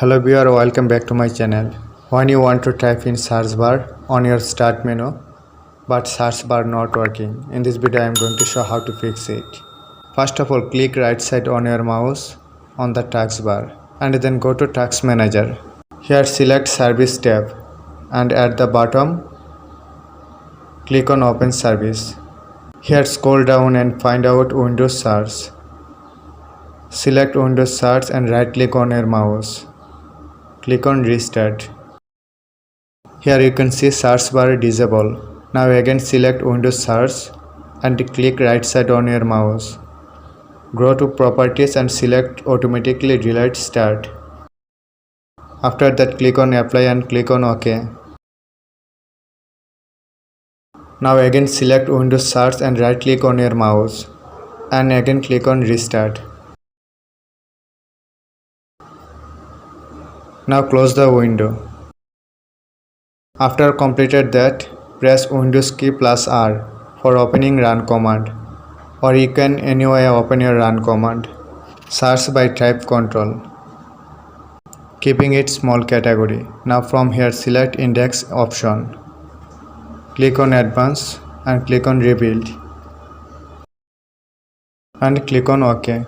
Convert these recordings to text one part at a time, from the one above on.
Hello viewer, welcome back to my channel. When you want to type in search bar on your start menu but search bar not working, in this video I am going to show how to fix it. First of all, click right side on your mouse on the task bar and then go to task manager. Here select service tab and at the bottom click on open service. Here scroll down and find out Windows search. Select Windows search and right click on your mouse. Click on restart. Here you can see search bar disable. Now again select Windows search and click right side on your mouse. Go to properties and select automatically delete start. After that click on apply and click on OK. Now again select Windows search and right click on your mouse and again click on restart. Now close the window. After completed that, press Windows key plus R for opening run command, or you can anyway open your run command. Search by type control, keeping it small category. Now from here select index option. Click on advanced and click on rebuild and click on OK.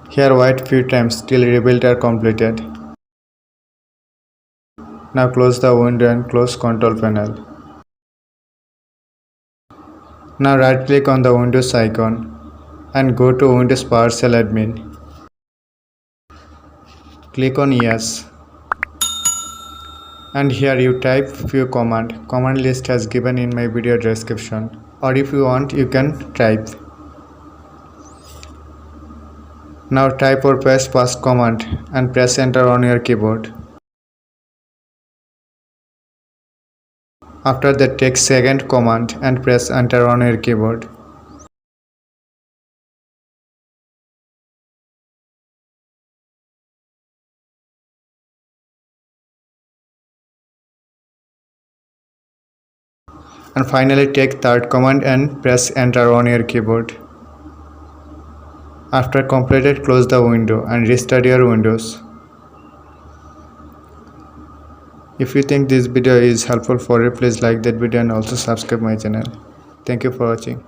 Here wait few times till rebuild are completed. Now close the window and close control panel. Now right click on the Windows icon and go to Windows PowerShell admin. Click on yes. And here you type few command. Command list has given in my video description. Or if you want you can type. Now type or paste first command and press enter on your keyboard. After that take second command and press enter on your keyboard. And finally take third command and press enter on your keyboard. After completed, close the window and restart your Windows. If you think this video is helpful for you, please like that video and also subscribe my channel. Thank you for watching.